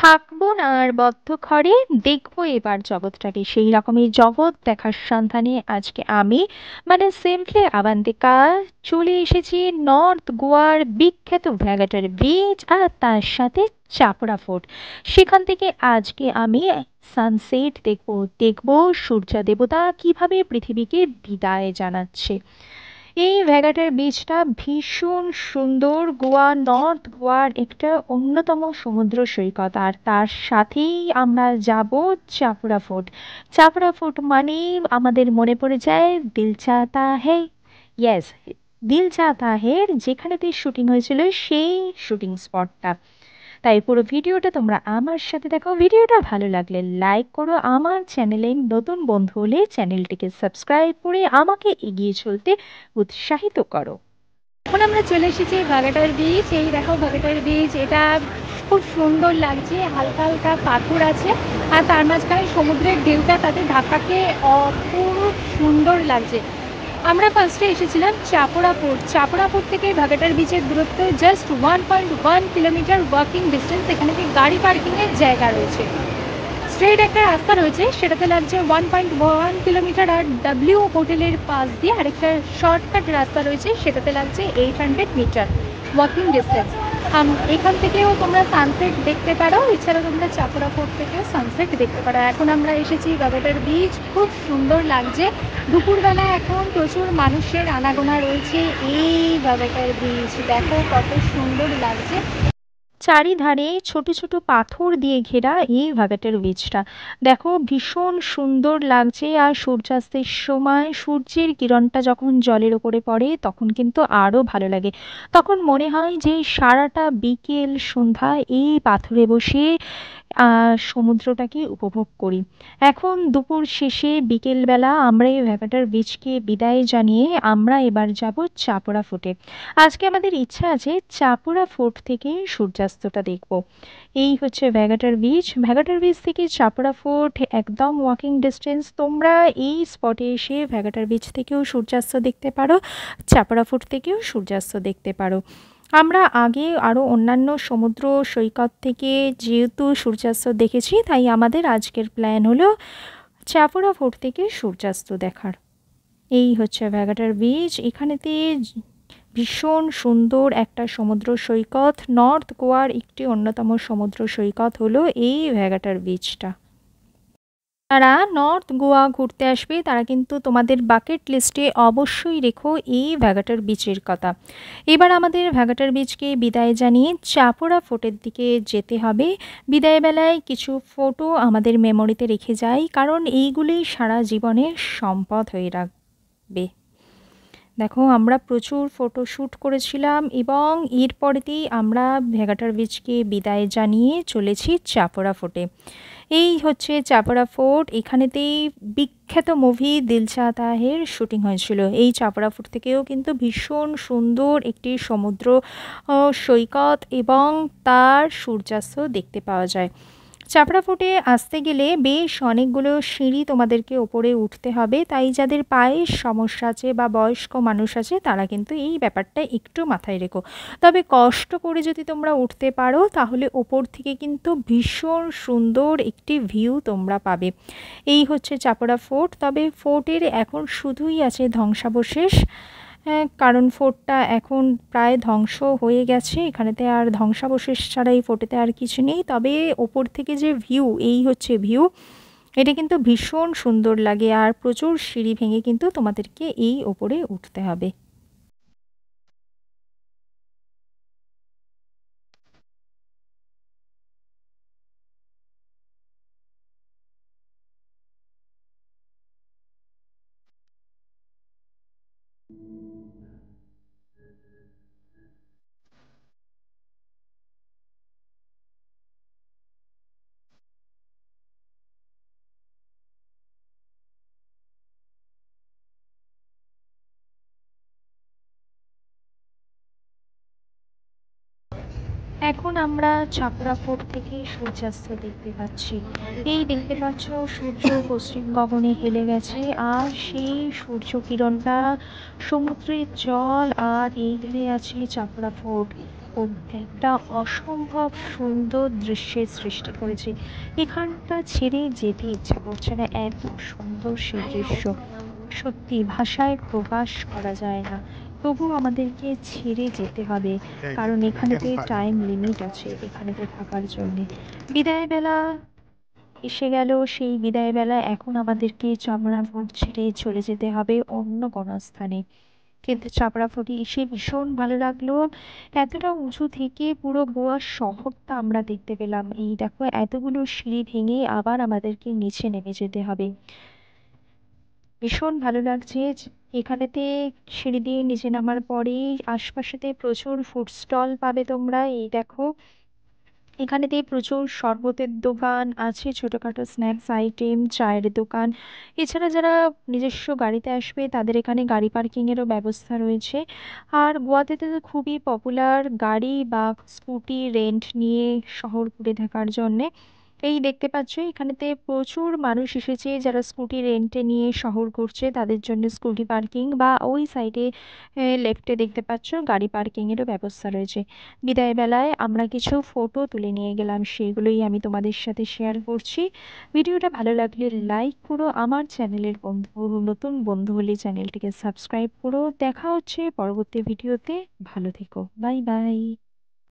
থাকবো না আর বদ্ধ ঘরে, দেখবো এবার জগৎটাকে। সেই রকমই জগৎ দেখার সন্ধানে আজকে আমি মানে সিম্পলি আবান্তিকা চলে এসেছি নর্থ গোয়ার বিখ্যাত ভ্যাগাটার বিচ আর তার সাথে চাপড়া ফোর্ট। সেখান থেকে আজকে আমি সানসেট দেখবো, দেখবো সূর্য দেবতা কিভাবে পৃথিবীকে বিদায় জানাচ্ছে। এই ভ্যাগাটার বিচটা ভীষণ সুন্দর, গোয়া নর্থ গোয়ার একটা অন্যতম সমুদ্র সৈকত। আর তার সাথেই আমরা যাব চাপড়া ফোর্ট। চাপড়া ফোর্ট মানে আমাদের মনে পড়ে যায় দিল চাহতা হ্যায়। ইয়েস, দিল চাহতা হের যেখানেতে শুটিং হয়েছিল সেই শুটিং স্পটটা। তাই পুরো ভিডিওটা তোমরা আমার সাথে দেখো। ভিডিওটা ভালো লাগলে লাইক করো, আমার চ্যানেলে নতুন বন্ধু হলে চ্যানেলটিকে সাবস্ক্রাইব করে আমাকে এগিয়ে চলতে উৎসাহিত করো। এখন আমরা চলে এসেছি ভাগাটার বিচ। এই দেখো ভাগাটার বিচ, এটা খুব সুন্দর লাগছে, হালকা হালকা পাথর আছে আর তার মাঝখানে সমুদ্রের ঢেউটা তাতে ধাক্কাকে অপূর্ব সুন্দর লাগছে। আমরা ফার্স্টে এসেছিলাম চাপড়া পোর্ট। চাপড়া পোর্ট থেকে ভাগাটার বিচের দূরত্ব জাস্ট 1.1 কিলোমিটার ওয়াকিং ডিস্টেন্স। এখানে গাড়ি পার্কিংয়ের জায়গা রয়েছে। স্ট্রেট একটা রাস্তা রয়েছে, সেটাতে লাগছে 1.1 কিলোমিটার। আর ডাব্লিউ হোটেলের পাশ দিয়ে আরেকটা শর্টকাট রাস্তা রয়েছে, সেটাতে লাগছে 800 মিটার ওয়াকিং ডিস্টেন্স। এখান থেকেও তোমরা সানসেট দেখতে পারো, এছাড়া তোমরা চাপড়া ফোর্ট থেকেও সানসেট দেখতে পারো। এখন আমরা এসেছি ভাগাটার বিচ, খুব সুন্দর লাগছে। দুপুরবেলা এখন প্রচুর মানুষের আনাগোনা রয়েছে। এই ভাগাটার বিচ দেখো কত সুন্দর লাগছে। চারিধারে ছোট ছোট পাথর দিয়ে ঘেরা এই ভাগাটার বিচটা দেখো, ভীষণ সুন্দর লাগছে। আর সূর্যাস্তের সময় সূর্যের কিরণটা যখন জলের ওপরে পড়ে তখন কিন্তু আরো ভালো লাগে। তখন মনে হয় যে সারাটা বিকেল সন্ধ্যা এই পাথরে বসে সমুদ্রটাকে উপভোগ করি। এখন দুপুর শেষে বিকেলবেলা আমরা এই ভ্যাগাটার বিচকে বিদায় জানিয়ে আমরা এবার যাব চাপড়া ফোর্টে। আজকে আমাদের ইচ্ছা আছে চাপড়া ফোর্ট থেকে সূর্যাস্তটা দেখব। এই হচ্ছে ভ্যাগাটার বিচ। ভ্যাগাটার বিচ থেকে চাপড়া ফোর্ট একদম ওয়াকিং ডিস্টেন্স। তোমরা এই স্পটে এসে ভ্যাগাটার বিচ থেকেও সূর্যাস্ত দেখতে পারো, চাপড়া ফোর্ট থেকেও সূর্যাস্ত দেখতে পারো। আমরা আগে আরও অন্যান্য সমুদ্র সৈকত থেকে যেহেতু সূর্যাস্ত দেখেছি, তাই আমাদের আজকের প্ল্যান হলো চাপড়া ফোর্ট থেকে সূর্যাস্ত দেখার। এই হচ্ছে ভ্যাগাটার বিচ। এখানেতে ভীষণ সুন্দর একটা সমুদ্র সৈকত। নর্থ গোয়ার একটি অন্যতম সমুদ্র সৈকত হলো এই ভ্যাগাটার বিচটা। যারা নর্থ গোয়া ঘুরতে আসবে তারা কিন্তু তোমাদের বাকেট লিস্টে অবশ্যই রেখো এই ভ্যাগাটার বিচের কথা। এবার আমাদের ভ্যাগাটার বিচকে বিদায় জানিয়ে চাপড়া ফোর্টের দিকে যেতে হবে। বিদায় বেলায় কিছু ফটো আমাদের মেমোরিতে রেখে যাই, কারণ এইগুলি সারা জীবনের সম্পদ হয়ে রাখবে। দেখো আমরা প্রচুর ফটো শ্যুট করেছিলাম এবং এরপরেতেই আমরা ভ্যাগাটার বিচকে বিদায় জানিয়ে চলেছি চাপড়া ফোর্টে। এই হচ্ছে চাপড়া ফোর্ট। এখানেতেই বিখ্যাত মুভি দিল চাহতা হের শুটিং হয়েছিল। এই চাপড়া ফোর্ট থেকেও কিন্তু ভীষণ সুন্দর একটি সমুদ্র সৈকত এবং তার সূর্যাস্ত দেখতে পাওয়া যায়। চাপড়া ফোর্টে আসতে গেলে বেশ অনেকগুলো সিঁড়ি তোমাদেরকে ওপরে উঠতে হবে, তাই যাদের পায়ের সমস্যা আছে বা বয়স্ক মানুষ আছে তারা কিন্তু এই ব্যাপারটা একটু মাথায় রেখো। তবে কষ্ট করে যদি তোমরা উঠতে পারো তাহলে ওপর থেকে কিন্তু ভীষণ সুন্দর একটি ভিউ তোমরা পাবে। এই হচ্ছে চাপড়া ফোর্ট। তবে ফোর্টের এখন শুধুই আছে ধ্বংসাবশেষ, কারণ ফোর্টটা এখন প্রায় ধ্বংস হয়ে গেছে। এখানেতে আর ধ্বংসাবশেষ ছাড়া এই ফোর্টেতে আর কিছু নেই। তবে ওপর থেকে যে ভিউ, এই হচ্ছে ভিউ, এটা কিন্তু ভীষণ সুন্দর লাগে। আর প্রচুর সিঁড়ি ভেঙে কিন্তু তোমাদেরকে এই ওপরে উঠতে হবে। এখন আমরা চাপড়া ফোর্ট থেকে সূর্যাস্ত দেখতে পাচ্ছি। এই দেখতে পাচ্ছ সূর্য পশ্চিম গগনে হেলে গেছে আর সেই সূর্য কিরণটা সমুদ্রের জল আর এই ধারে আছে চাপড়া ফোর্ট। একটা অসম্ভব সুন্দর দৃশ্যের সৃষ্টি করেছে। এখানটা ছেড়ে যেতে ইচ্ছা করছে না, এত সুন্দর সেই দৃশ্য। সত্যি ভাষায় প্রকাশ করা যায় না, তবু আমাদেরকে ছেড়ে যেতে হবে, কারণ এখানেতে টাইম লিমিট আছে এখানেতে থাকার জন্যে। বিদায় বেলা এসে গেল, সেই বিদায় বেলা এখন আমাদেরকে চমড়াফুট ছেড়ে চলে যেতে হবে অন্য কোনো স্থানে। কিন্তু চাপড়াফুটি এসে ভীষণ ভালো লাগলো, এতটা উঁচু থেকে পুরো গোয়া শহরটা আমরা দেখতে পেলাম। এই দেখো এতগুলো সিঁড়ি ভেঙে আবার আমাদেরকে নিচে নেমে যেতে হবে। ভীষণ ভালো লাগছে এখানেতে সিঁড়ি দিয়ে নিচে নামার পরেই আশপাশেতে প্রচুর ফুড স্টল পাবে তোমরা। এই দেখো এখানেতে প্রচুর শরবতের দোকান আছে, ছোটখাটো স্ন্যাক্স আইটেম, চায়ের দোকান। এছাড়া যারা নিজস্ব গাড়িতে আসবে তাদের এখানে গাড়ি পার্কিংয়েরও ব্যবস্থা রয়েছে। আর গোয়াতে তো খুবই পপুলার গাড়ি বা স্কুটি রেন্ট নিয়ে শহর ঘুরে থাকার জন্যে। এই দেখতে পাচ্ছ এখানেতে প্রচুর মানুষ এসেছে যারা স্কুটি রেন্টে নিয়ে শহর ঘুরছে, তাদের জন্য স্কুটি পার্কিং বা ওই সাইডে লেফটে দেখতে পাচ্ছ গাড়ি পার্কিংয়েরও ব্যবস্থা রয়েছে। বিদায় বেলায় আমরা কিছু ফটো তুলে নিয়ে গেলাম, সেগুলোই আমি তোমাদের সাথে শেয়ার করছি। ভিডিওটা ভালো লাগলে লাইক করো, আমার চ্যানেলের নতুন বন্ধু হলে চ্যানেলটিকে সাবস্ক্রাইব করো। দেখা হচ্ছে পরবর্তী ভিডিওতে, ভালো থেকো, বাই বাই।